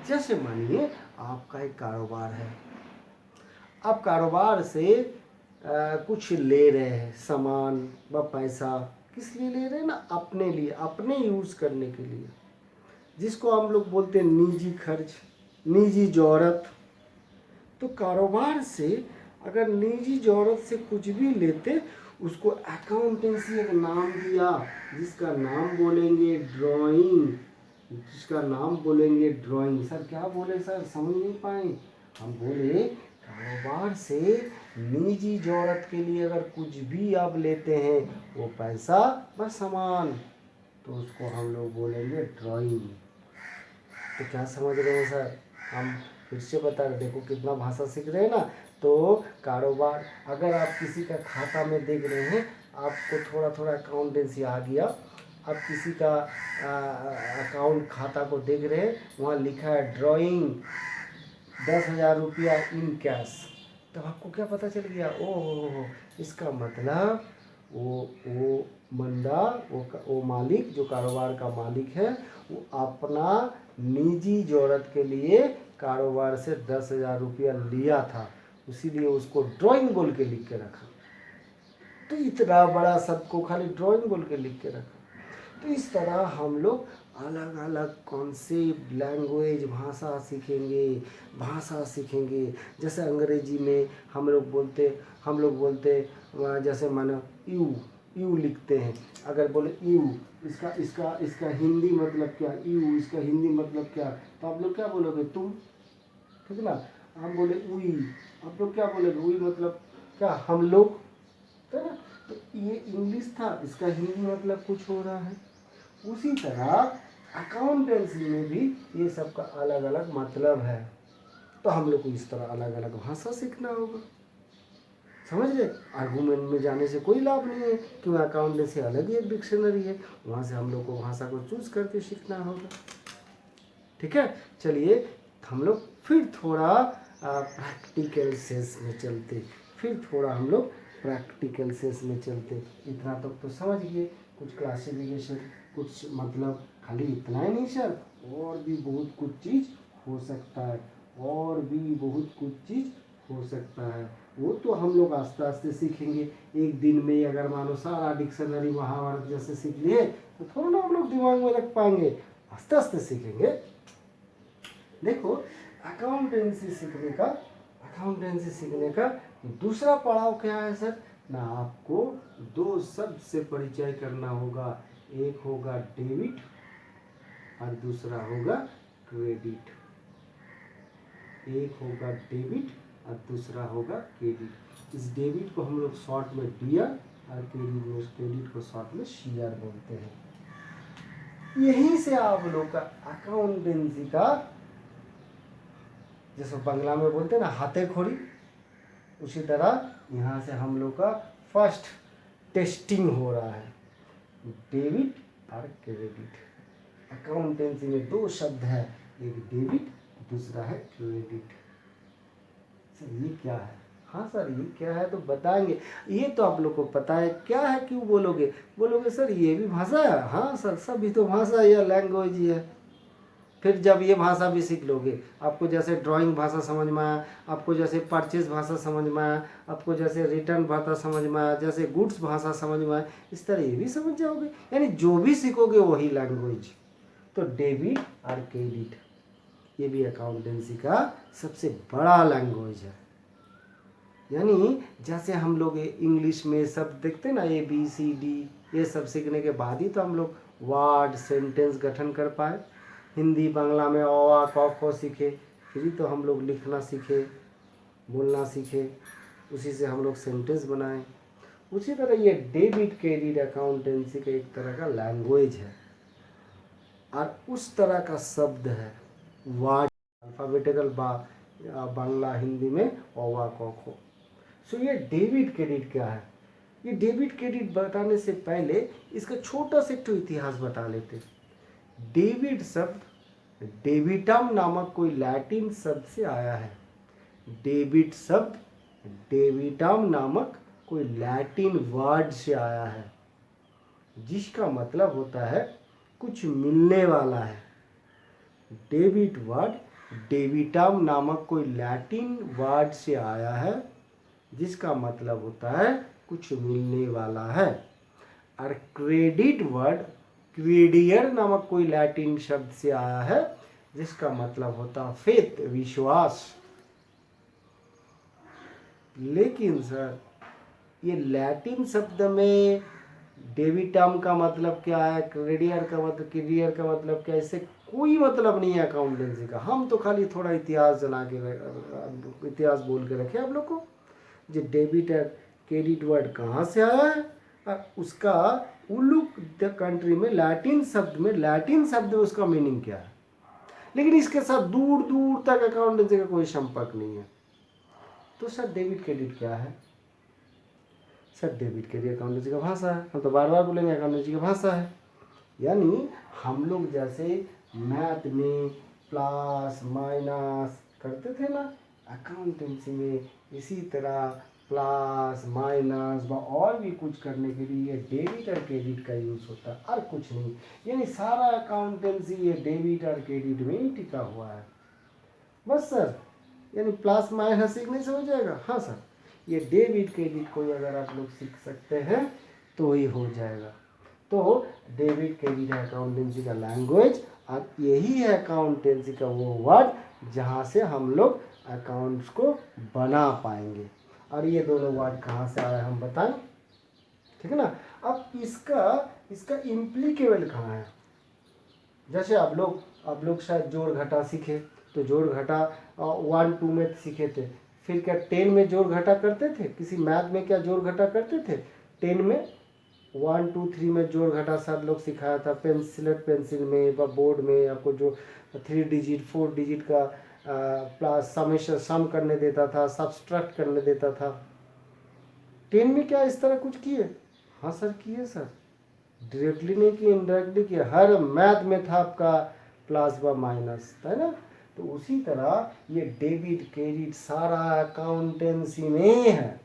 जैसे मानिए आपका एक कारोबार है, आप कारोबार से कुछ ले रहे हैं सामान व पैसा, किस लिए ले रहे हैं ना? अपने लिए, अपने यूज़ करने के लिए, जिसको हम लोग बोलते हैं निजी खर्च, निजी ज़रूरत। तो कारोबार से अगर निजी ज़रूरत से कुछ भी लेते उसको अकाउंटेंसी एक नाम दिया, जिसका नाम बोलेंगे ड्राइंग, जिसका नाम बोलेंगे ड्राइंग। सर क्या बोले सर, समझ नहीं पाए। हम बोले कारोबार से निजी ज़रूरत के लिए अगर कुछ भी आप लेते हैं वो पैसा व सामान, तो उसको हम लोग बोलेंगे ड्राइंग। तो क्या समझ रहे हैं सर? हम फिर से बता रहे, देखो कितना भाषा सीख रहे हैं ना। तो कारोबार अगर आप किसी का खाता में देख रहे हैं, आपको थोड़ा थोड़ा अकाउंटेंसी आ गया, आप किसी का अकाउंट खाता को देख रहे हैं, वहाँ लिखा है ड्राइंग 10,000 रुपया इन कैश, तब आपको क्या पता चल गया? ओहो, इसका मतलब वो बंदा, वो मालिक जो कारोबार का मालिक है, वो अपना निजी ज़रूरत के लिए कारोबार से 10,000 रुपया लिया था, इसीलिए उसको ड्राइंग बोल के लिख के रखा। तो इतना बड़ा शब्द को खाली ड्राइंग बोल के लिख के रखा। तो इस तरह हम लोग अलग अलग कॉन्सेप्ट, लैंग्वेज, भाषा सीखेंगे। जैसे अंग्रेजी में हम लोग बोलते जैसे मानो यू लिखते हैं। अगर बोले यू, इसका हिंदी मतलब क्या, यू इसका हिंदी मतलब क्या, तो आप लोग क्या बोलोगे, तुम, ठीक ना। हम बोले उई, आप लोग क्या बोलोगे, उई मतलब क्या, हम लोग, है ना। तो ये इंग्लिश था, इसका हिंदी मतलब कुछ हो रहा है। उसी तरह अकाउंटेंसी में भी ये सब का अलग अलग मतलब है। तो हम लोग को इस तरह अलग अलग भाषा सीखना होगा, समझ गए। आर्गूमेंट में जाने से कोई लाभ नहीं है, क्योंकि अकाउंटेंसी अलग ही एक डिक्शनरी है, वहाँ से हम लोग को भाषा को चूज करके सीखना होगा। ठीक है, चलिए हम लोग फिर थोड़ा प्रैक्टिकल सेंस में चलते, इतना तक तो समझ गए, कुछ क्लासिफिकेशन, कुछ मतलब खाली इतना ही नहीं सर, और भी बहुत कुछ चीज़ हो सकता है, वो तो हम लोग आस्ते आस्ते सीखेंगे। एक दिन में अगर मानो सारा डिक्शनरी महाभारत जैसे सीख लिए तो थोड़ा ना हम लोग दिमाग में रख पाएंगे, आस्ते आस्ते सीखेंगे। देखो, अकाउंटेंसी सीखने का दूसरा पड़ाव क्या है सर ना, आपको दो शब्द से परिचय करना होगा। एक होगा डेबिट और दूसरा होगा क्रेडिट। इस डेबिट को हम लोग शॉर्ट में डियर और क्रेडिट को शॉर्ट में शेयर बोलते हैं। यहीं से आप लोग का अकाउंटेंसी का, जैसे बंगला में बोलते हैं ना हाथे खोड़ी, उसी तरह यहाँ से हम लोग का फर्स्ट टेस्टिंग हो रहा है, डेबिट और क्रेडिट। अकाउंटेंसी में दो शब्द है, एक डेबिट, दूसरा है क्रेडिट। सर ये क्या है? हाँ सर ये क्या है तो बताएंगे, ये तो आप लोग को पता है क्या है, क्यों बोलोगे सर ये भी भाषा है। हाँ सर, सभी तो भाषा या लैंग्वेज ही है। फिर जब ये भाषा भी सीख लोगे, आपको जैसे ड्राइंग भाषा समझ में आया, आपको जैसे परचेज भाषा समझ में आया, आपको जैसे रिटर्न भाषा समझ में आया, जैसे गुड्स भाषा समझ में आया, इस तरह ये भी समझ जाओगे। यानी जो भी सीखोगे वही लैंग्वेज। तो डेबिट और क्रेडिट ये भी अकाउंटेंसी का सबसे बड़ा लैंग्वेज है। यानी जैसे हम लोग इंग्लिश में शब्द देखते ना, ABCD, ये सब सीखने के बाद ही तो हम लोग वर्ड सेंटेंस गठन कर पाए। हिंदी बांग्ला में अ आ क ख सीखे, फिर ही तो हम लोग लिखना सीखे, बोलना सीखे, उसी से हम लोग सेंटेंस बनाए। उसी तरह ये डेबिट क्रेडिट अकाउंटेंसी का एक तरह का लैंग्वेज है, और उस तरह का शब्द है वर्ड, अल्फ़ाबेटिकल बांग्ला हिंदी में अ आ क ख। सो ये डेबिट क्रेडिट क्या है? ये डेबिट क्रेडिट बताने से पहले इसका छोटा सा एक इतिहास बता लेते। डेबिट शब्द डेबिटम नामक कोई लैटिन शब्द से आया है। डेबिट शब्द डेबिटम नामक कोई लैटिन वर्ड से आया है, जिसका मतलब होता है कुछ मिलने वाला है। डेबिट वर्ड डेबिटम नामक कोई लैटिन वर्ड से आया है, जिसका मतलब होता है कुछ मिलने वाला है। और क्रेडिट वर्ड क्रेडियर नामक कोई लैटिन शब्द से आया है, जिसका मतलब होता है फेथ, विश्वास। लेकिन सर ये लैटिन शब्द में डेबिटम का मतलब क्या है, क्रेडियर का मतलब क्या है, इससे कोई मतलब नहीं है अकाउंटेंसी का। हम तो खाली थोड़ा इतिहास इतिहास बोल के रखे आप लोग को। जो डेबिट और क्रेडिट वर्ड कहाँ से आया है, और उसका उलुक द कंट्री में लैटिन शब्द में उसका मीनिंग क्या है। लेकिन इसके साथ दूर दूर तक अकाउंटेंसी का कोई संपर्क नहीं है। तो सर डेबिट क्रेडिट क्या है? सर डेबिट क्रेडिट अकाउंटेंसी का भाषा है। हम तो बार बार बोलेंगे अकाउंटेंसी की भाषा है। यानी हम लोग जैसे मैथ में प्लस माइनस करते थे ना, अकाउंटेंसी में इसी तरह प्लस माइनस और भी कुछ करने के लिए डेबिट और क्रेडिट का यूज़ होता है, और कुछ नहीं। यानी सारा अकाउंटेंसी ये डेबिट और क्रेडिट में ही टिका हुआ है। बस सर, यानी प्लस माइनस सीखने से हो जाएगा। हाँ सर, ये डेबिट क्रेडिट को अगर आप लोग सीख सकते हैं तो ही हो जाएगा। तो डेबिट क्रेडिट है अकाउंटेंसी का लैंग्वेज, और यही है अकाउंटेंसी का वो वर्ड जहाँ से हम लोग अकाउंट्स को बना पाएंगे। और ये दोनों वर्ड कहाँ से आया हम बताएं, ठीक है ना। अब इसका इम्प्लीकेबल कहाँ है। जैसे आप लोग शायद जोड़ घटा सीखे, तो जोड़ घटा 1 2 में सीखे थे, फिर क्या 10 में जोड़ घटा करते थे, किसी मैथ में क्या जोड़ घटा करते थे 10 में, 1 2 3 में जोड़ घटा सब लोग सिखाया था पेंसिल में या बोर्ड में, आपको जो 3 डिजिट 4 डिजिट का प्लस समेशन सम करने देता था, सब्सट्रैक्ट करने देता था। 10 में क्या इस तरह कुछ किए? हाँ सर किए सर, डायरेक्टली नहीं किए, इनडायरेक्टली किए। हर मैथ में था आपका प्लस व माइनस, है ना। तो उसी तरह ये डेबिट क्रेडिट सारा अकाउंटेंसी में है,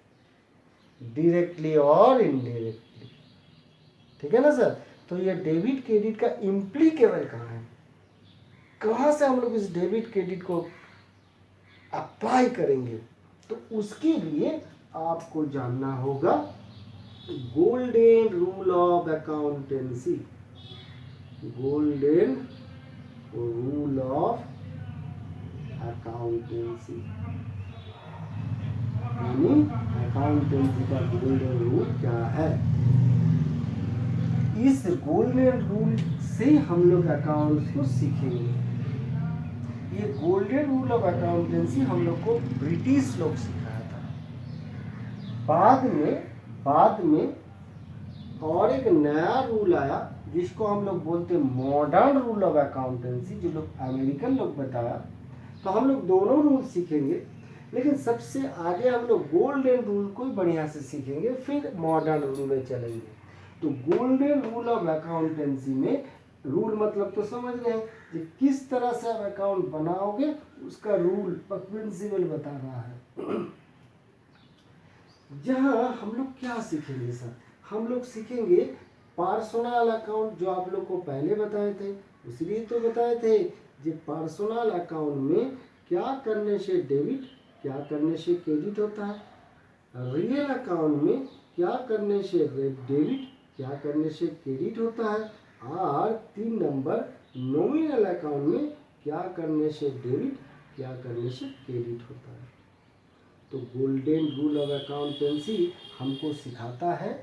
डायरेक्टली और इनडायरेक्टली, ठीक है ना सर। तो ये डेबिट क्रेडिट का इम्प्लीकेबल कहाँ है, कहाँ से हम लोग इस डेबिट क्रेडिट को अप्लाई करेंगे, तो उसके लिए आपको जानना होगा golden rule of accountancy. Golden rule of accountancy, यानी अकाउंटेंसी का गोल्डन रूल क्या है। इस गोल्डन रूल से हम लोग अकाउंट्स को सीखेंगे। ये गोल्डन रूल ऑफ अकाउंटेंसी हम लोग को ब्रिटिश लोग सिखाया था। बाद में और एक नया रूल आया जिसको हम लोग बोलते हैं मॉडर्न रूल ऑफ अकाउंटेंसी, जो लोग अमेरिकन लोग बताया। तो हम लोग दोनों रूल सीखेंगे, लेकिन सबसे आगे हम लोग गोल्डन रूल को बढ़िया से सीखेंगे, फिर मॉडर्न रूल में चलेंगे। तो गोल्डन रूल ऑफ अकाउंटेंसी में, रूल मतलब तो समझ गए कि किस तरह से आप अकाउंट बनाओगे, उसका रूल प्रिंसिपल बता रहा है। जहाँ हम लोग क्या सीखेंगे सर, हम लोग सीखेंगे पर्सनल अकाउंट, जो आप लोग को पहले बताए थे, इसलिए तो बताए थे कि पर्सनल अकाउंट में क्या करने से डेबिट, क्या करने से क्रेडिट होता है। रियल अकाउंट में क्या करने से डेबिट, क्या करने से क्रेडिट होता है। और 3 नंबर नॉमिनल अकाउंट में क्या करने से डेबिट, क्या करने से क्रेडिट होता है। तो गोल्डन रूल ऑफ अकाउंटेंसी हमको सिखाता है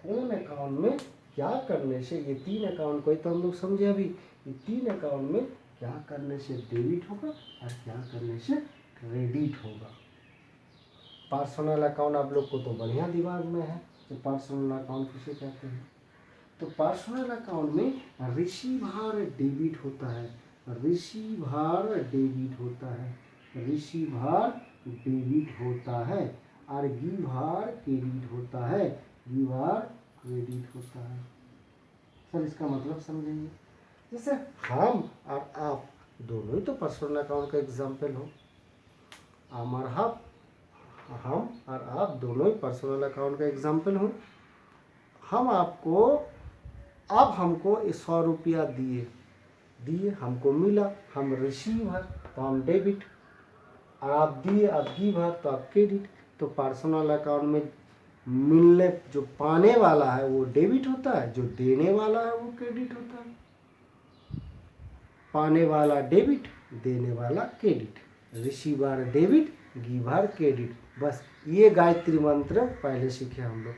कौन अकाउंट में क्या करने से, ये 3 अकाउंट को तो हम लोग समझे अभी, ये 3 अकाउंट में क्या करने से डेबिट होगा और क्या करने से क्रेडिट होगा। पर्सनल अकाउंट आप लोग को तो बढ़िया दिमाग में है कि पर्सनल अकाउंट किसे कहते हैं। तो पर्सनल अकाउंट में रिसीवर डेबिट होता है, रिसीवर डेबिट होता है, रिसीवर डेबिट होता है, और गिवर क्रेडिट होता है, गिवर क्रेडिट होता है। सर इसका मतलब समझेंगे। जैसे हम और आप दोनों ही तो पर्सनल अकाउंट का एग्जाम्पल हो। हम और आप दोनों ही पर्सनल अकाउंट का एग्जाम्पल हो। हम आपको, अब हमको 100 रुपया दिए हमको मिला, हम रिसीवर तो हम डेबिट, और आप दिए आप गिवर तो आप क्रेडिट। तो पर्सनल अकाउंट में मिलने, जो पाने वाला है वो डेबिट होता है, जो देने वाला है वो क्रेडिट होता है। पाने वाला डेबिट, देने वाला credit, receiver debit, giver credit. बस ये गायत्री मंत्र पहले सीखे हम लोग।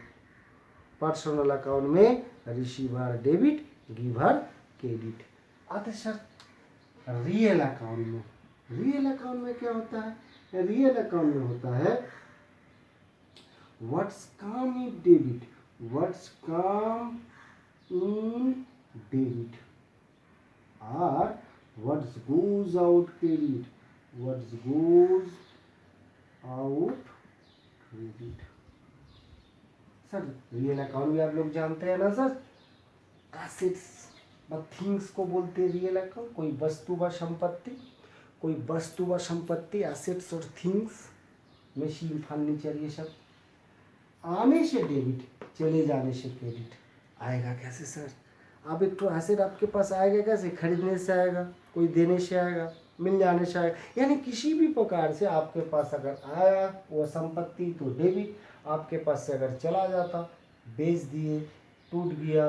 पर्सनल अकाउंट में रिसीवर डेबिट, गिवर क्रेडिट। आता सर रियल अकाउंट में, रियल अकाउंट में क्या होता है। रियल अकाउंट में होता है what's come in debit, what's come in debit, और what's goes out credit, what's goes out credit. Sir real account भी आप लोग जानते हैं ना सर, एसेट्स व थिंग्स को बोलते हैं रियल अकाउंट। कोई वस्तु व संपत्ति, कोई वस्तु व संपत्ति, एसेट्स और थिंग्स, मशीन फर्नीचर, ये सब आने से डेबिट, चले जाने से क्रेडिट। आएगा कैसे सर, अब एक तो एसेट आपके पास आएगा कैसे, खरीदने से आएगा, कोई देने से आएगा, मिल जाने से आएगा। यानी किसी भी प्रकार से आपके पास अगर आया वो संपत्ति तो डेबिट, आपके पास से अगर चला जाता, बेच दिए, टूट गया,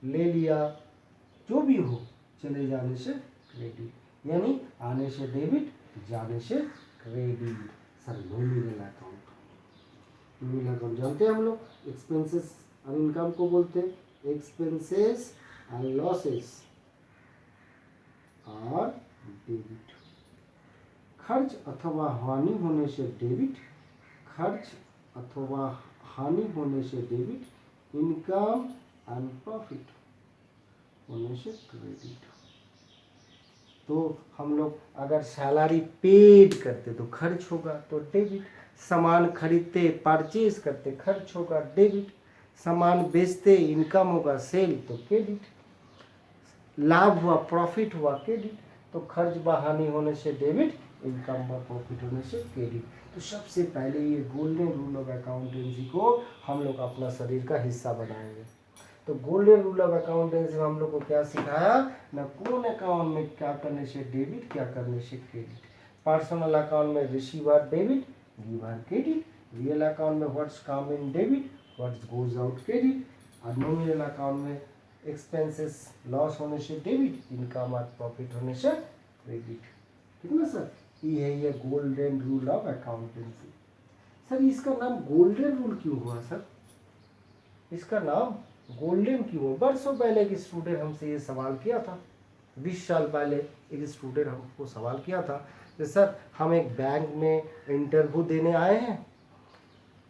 ले लिया, जो भी हो, चले जाने से क्रेडिट। यानी आने से डेबिट, जाने से credit. Sir nominal account, nominal account जानते हैं हम लोग, एक्सपेंसेस और इनकम को बोलते हैं एक्सपेंसेस एंड लॉसेस और डेबिट। खर्च अथवा हानि होने से डेबिट, खर्च अथवा हानि होने से डेबिट, इनकम एंड प्रॉफिट होने से क्रेडिट। तो हम लोग अगर सैलरी पेड करते तो खर्च होगा तो डेबिट, सामान खरीदते परचेज करते खर्च होगा डेबिट, सामान बेचते इनकम होगा सेल तो क्रेडिट, लाभ हुआ प्रॉफिट हुआ क्रेडिट। तो खर्च व हानि होने से डेबिट, इनकम व प्रॉफिट होने से क्रेडिट। तो सबसे पहले ये गोल्डन रूल ऑफ अकाउंटेंसी को हम लोग अपना शरीर का हिस्सा बनाएंगे। तो गोल्डन रूल ऑफ अकाउंटेंसी में हम लोग को क्या सिखाया ना, कौन अकाउंट में क्या करने से डेबिट, क्या करने से क्रेडिट। पर्सनल अकाउंट में receiver debit, giver credit, real account में what's come in debit, what's goes out credit, और नॉमिनल अकाउंट में एक्सपेंसेस लॉस होने से डेबिट, इनकम और प्रॉफिट होने से क्रेडिट। ठीक है ना सर, ये है ये golden rule of accountancy. Sir इसका नाम गोल्डन रूल क्यों हुआ सर, इसका नाम गोल्डन क्यों हुआ? बरसों पहले एक स्टूडेंट हमसे ये सवाल किया था, 20 साल पहले एक स्टूडेंट हमको सवाल किया था कि सर हम एक बैंक में इंटरव्यू देने आए हैं,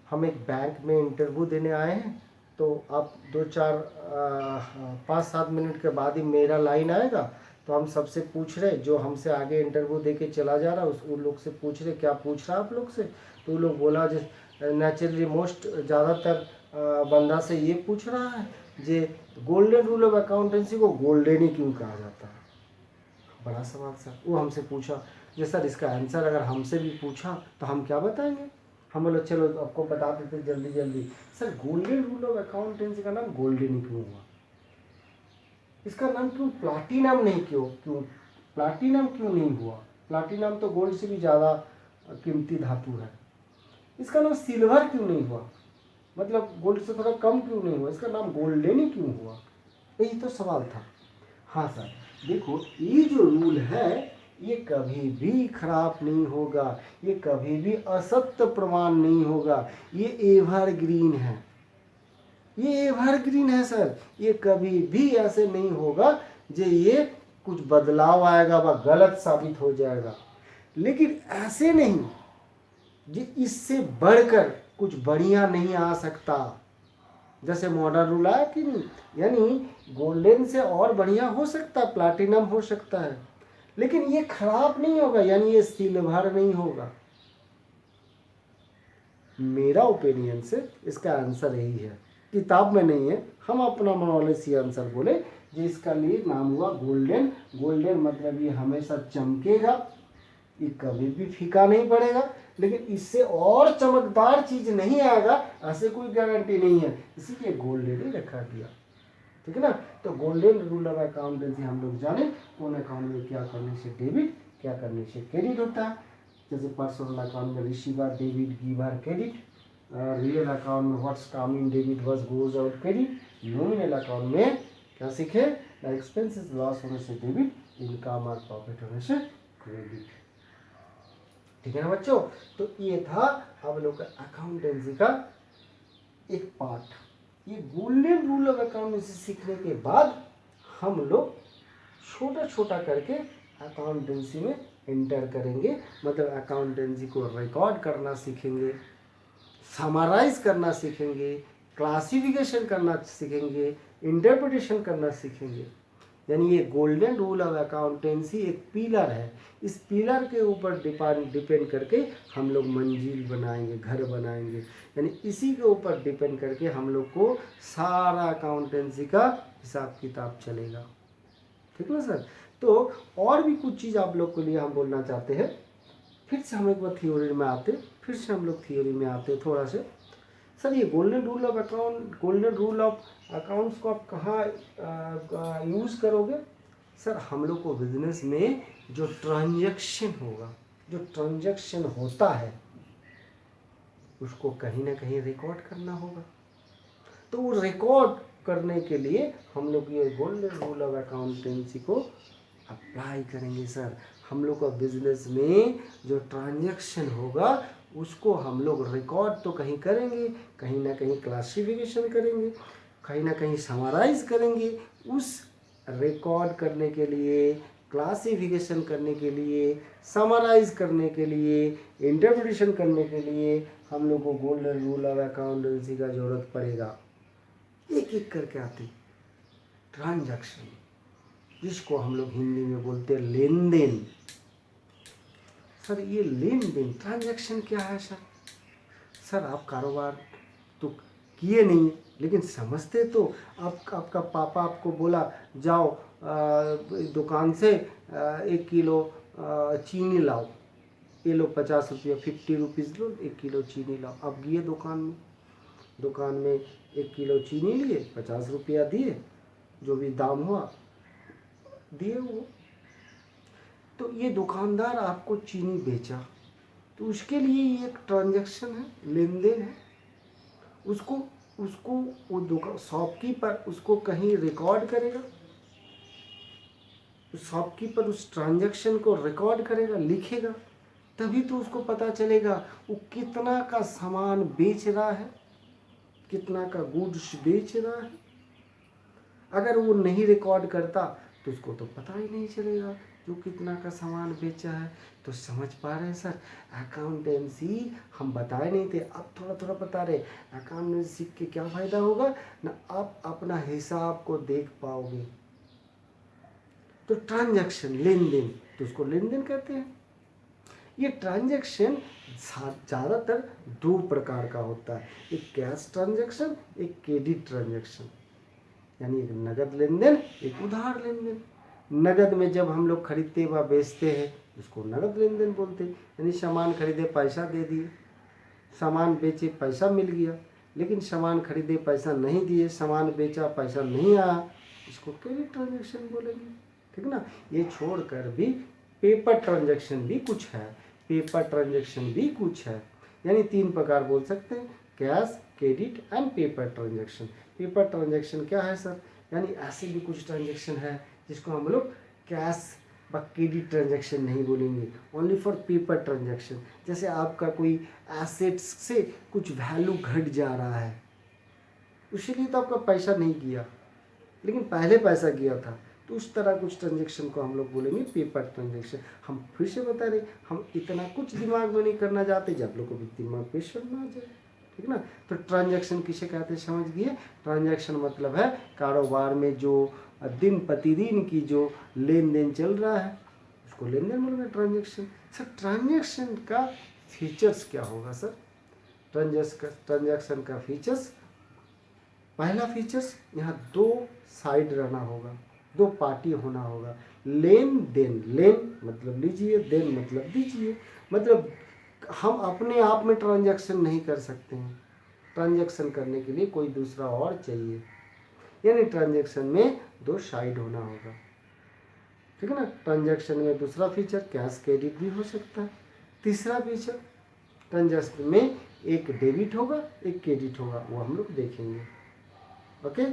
हम एक बैंक में इंटरव्यू देने आए हैं, तो अब 5-7 मिनट के बाद ही मेरा लाइन आएगा, तो हम सबसे पूछ रहे, जो हमसे आगे इंटरव्यू दे के चला जा रहा है उन लोग से पूछ रहे क्या पूछ रहा है आप लोग से, तो वो लोग बोला जो नेचुरली मोस्ट ज़्यादातर बंदा से ये पूछ रहा है जे गोल्डन रूल ऑफ अकाउंटेंसी को गोल्डन ही क्यों कहा जाता है। बड़ा सवाल सर, वो हमसे पूछा जे सर इसका आंसर अगर हमसे भी पूछा तो हम क्या बताएंगे। हम बोले चलो आपको बता देते जल्दी जल्दी। Sir golden rule of accountancy का नाम गोल्डन ही क्यों हुआ, इसका नाम क्यों प्लाटिनम नहीं क्यों प्लाटिनम क्यों नहीं हुआ? प्लाटिनम तो गोल्ड से भी ज़्यादा कीमती धातु है। इसका नाम सिल्वर क्यों नहीं हुआ, मतलब गोल्ड से थोड़ा कम क्यों नहीं हुआ, इसका नाम गोल्डन ही क्यों हुआ? यही तो सवाल था। हाँ सर देखो, ये जो रूल है ये कभी भी खराब नहीं होगा, ये कभी भी असत्य प्रमाण नहीं होगा, ये एवरग्रीन है, ये एवरग्रीन है सर। ये कभी भी ऐसे नहीं होगा जो ये कुछ बदलाव आएगा वह गलत साबित हो जाएगा, लेकिन ऐसे नहीं कि इससे बढ़कर कुछ बढ़िया नहीं आ सकता। जैसे मॉडर्न रूल आया कि नहीं, यानी गोल्डन से और बढ़िया हो सकता है, प्लैटिनम हो सकता है, लेकिन ये खराब नहीं होगा, यानी ये सिल्वर नहीं होगा। मेरा ओपिनियन से इसका आंसर यही है, किताब में नहीं है, हम अपना नॉलेज से आंसर बोले जो इसका लिए नाम हुआ गोल्डन। गोल्डन मतलब ये हमेशा चमकेगा, ये कभी भी फीका नहीं पड़ेगा, लेकिन इससे और चमकदार चीज नहीं आएगा ऐसे कोई गारंटी नहीं है, इसीलिए गोल्डन ही रखा गया। ठीक है ना, तो गोल्डन रूल ऑफ अकाउंटेंसी हम लोग जाने कौन अकाउंट में क्या करने से डेबिट, क्या करने से क्रेडिट होता है। जैसे पर्सनल अकाउंट में receiver debit, giver credit, real account में what's come in debit what's goes out credit, nominal account में क्या सीखे, एक्सपेंसेस लॉस होने से डेबिट, इनकम और प्रॉफिट होने से क्रेडिट। ठीक है ना बच्चों, तो ये था हम लोग का अकाउंटेंसी का एक पार्ट। ये गोल्डन रूल ऑफ अकाउंटेंसी सीखने के बाद हम लोग छोटा छोटा करके अकाउंटेंसी में एंटर करेंगे, मतलब अकाउंटेंसी को रिकॉर्ड करना सीखेंगे, समराइज करना सीखेंगे, क्लासिफिकेशन करना सीखेंगे, इंटरप्रिटेशन करना सीखेंगे। यानी ये गोल्डन रूल ऑफ अकाउंटेंसी एक पिलर है, इस पिलर के ऊपर डिपेंड करके हम लोग मंजिल बनाएंगे, घर बनाएंगे, यानी इसी के ऊपर डिपेंड करके हम लोग को सारा अकाउंटेंसी का हिसाब किताब चलेगा। ठीक है ना सर, तो और भी कुछ चीज़ आप लोग के लिए हम बोलना चाहते हैं। फिर से हम एक बार थियोरी में आते, थोड़ा से। सर ये गोल्डन रूल ऑफ अकाउंट्स को आप कहाँ यूज़ करोगे? सर हम लोग को बिजनेस में जो ट्रांजैक्शन होगा, जो ट्रांजैक्शन होता है उसको कहीं ना कहीं रिकॉर्ड करना होगा। तो वो रिकॉर्ड करने के लिए हम लोग ये गोल्डन रूल ऑफ अकाउंटेंसी को अप्लाई करेंगे। सर हम लोग का बिजनेस में जो ट्रांजैक्शन होगा उसको हम लोग रिकॉर्ड तो कहीं करेंगे, कहीं ना कहीं क्लासिफिकेशन करेंगे, कहीं ना कहीं समराइज करेंगे। उस रिकॉर्ड करने के लिए, क्लासिफिकेशन करने के लिए, समराइज करने के लिए, इंटरप्रिटेशन करने के लिए हम लोग को गोल्डन रूल ऑफ अकाउंटेंसी का जरूरत पड़ेगा। एक एक करके आते ट्रांजैक्शन, जिसको हम लोग हिंदी में बोलते हैं लेन देन। सर ये लेन देन ट्रांजैक्शन क्या है सर? सर आप कारोबार तो किए नहीं लेकिन समझते तो। आपका पापा आपको बोला जाओ दुकान से 1 किलो चीनी लाओ, ये लो 50 रुपया, 50 रुपीज़ लो, 1 किलो चीनी लाओ। आप गए दुकान में 1 किलो चीनी लिए, 50 रुपया दिए, जो भी दाम हुआ दिए वो। तो ये दुकानदार आपको चीनी बेचा, तो उसके लिए ये एक ट्रांजैक्शन है, लेन देन है। उसको वो दुकान शॉपकीपर उसको कहीं रिकॉर्ड करेगा, शॉपकीपर उस ट्रांजैक्शन को रिकॉर्ड करेगा, लिखेगा, तभी तो उसको पता चलेगा वो कितना का सामान बेच रहा है, कितना का गुड्स बेच रहा है। अगर वो नहीं रिकॉर्ड करता तो उसको तो पता ही नहीं चलेगा जो कितना का सामान बेचा है। तो समझ पा रहे हैं सर, अकाउंटेंसी हम बताए नहीं थे, अब थोड़ा थोड़ा बता रहे। अकाउंटेंसी सीख के क्या फ़ायदा होगा ना, आप अपना हिसाब को देख पाओगे। तो ट्रांजैक्शन लेन देन, तो उसको लेन देन कहते हैं। ये ट्रांजैक्शन ज़्यादातर 2 प्रकार का होता है, एक कैश ट्रांजैक्शन, एक क्रेडिट ट्रांजैक्शन। यानी एक नगद लेन देन, एक उधार लेन देन। नगद में जब हम लोग खरीदते व बेचते हैं उसको नगद लेन देन बोलते हैं। यानी सामान खरीदे पैसा दे दिए, सामान बेचे पैसा मिल गया, लेकिन सामान खरीदे पैसा नहीं दिए, सामान बेचा पैसा नहीं आया, इसको क्रेडिट ट्रांजैक्शन बोलेंगे। ठीक ना। ये छोड़कर भी पेपर ट्रांजैक्शन भी कुछ है, पेपर ट्रांजैक्शन भी कुछ है। यानी 3 प्रकार बोल सकते हैं, cash, credit and paper transaction. Paper transaction क्या है सर? यानी ऐसे भी कुछ ट्रांजैक्शन है जिसको हम लोग कैश व क्रेडिट ट्रांजैक्शन नहीं बोलेंगे, ओनली फॉर पेपर ट्रांजैक्शन। जैसे आपका कोई एसेट्स से कुछ वैल्यू घट जा रहा है, उसी लिए तो आपका पैसा नहीं गया, लेकिन पहले पैसा गया था, तो उस तरह कुछ ट्रांजैक्शन को हम लोग बोलेंगे पेपर ट्रांजैक्शन। हम फिर से बता रहे, हम इतना कुछ दिमाग में नहीं करना चाहते जब लोग को भी दिमाग पे ना आ जाए। ठीक ना। तो ट्रांजैक्शन किसे कहते हैं समझ गए। ट्रांजैक्शन मतलब है कारोबार में जो दिन प्रतिदिन की जो लेन देन चल रहा है उसको लेन देन बोलेंगे ट्रांजैक्शन। सर ट्रांजैक्शन का फीचर्स क्या होगा सर? ट्रांजैक्शन का फीचर्स, पहला फीचर्स यहाँ 2 साइड रहना होगा, 2 पार्टी होना होगा। लेन देन, लेन मतलब लीजिए, देन मतलब दीजिए। मतलब हम अपने आप में ट्रांजैक्शन नहीं कर सकते हैं, ट्रांजैक्शन करने के लिए कोई दूसरा और चाहिए। यानी ट्रांजैक्शन में 2 साइड होना होगा। ठीक है ना। ट्रांजैक्शन में दूसरा फीचर कैश क्रेडिट भी हो सकता है। तीसरा फीचर ट्रांजैक्शन में एक डेबिट होगा, एक क्रेडिट होगा, वो हम लोग देखेंगे। ओके।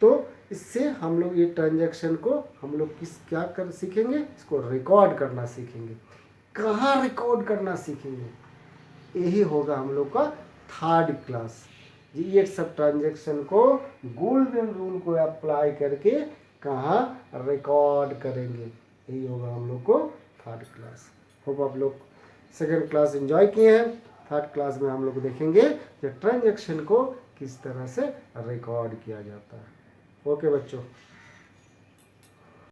तो इससे हम लोग ये ट्रांजैक्शन को हम लोग क्या कर सीखेंगे, इसको रिकॉर्ड करना सीखेंगे। कहाँ रिकॉर्ड करना सीखेंगे, यही होगा हम लोग का 3rd क्लास। ये सब ट्रांजैक्शन को गोल्डन रूल को अप्लाई करके कहाँ रिकॉर्ड करेंगे, यही होगा हम लोग को 3rd क्लास। होप आप लोग 2nd क्लास एंजॉय किए हैं। 3rd क्लास में हम लोग देखेंगे कि ट्रांजैक्शन को किस तरह से रिकॉर्ड किया जाता है। ओके बच्चों।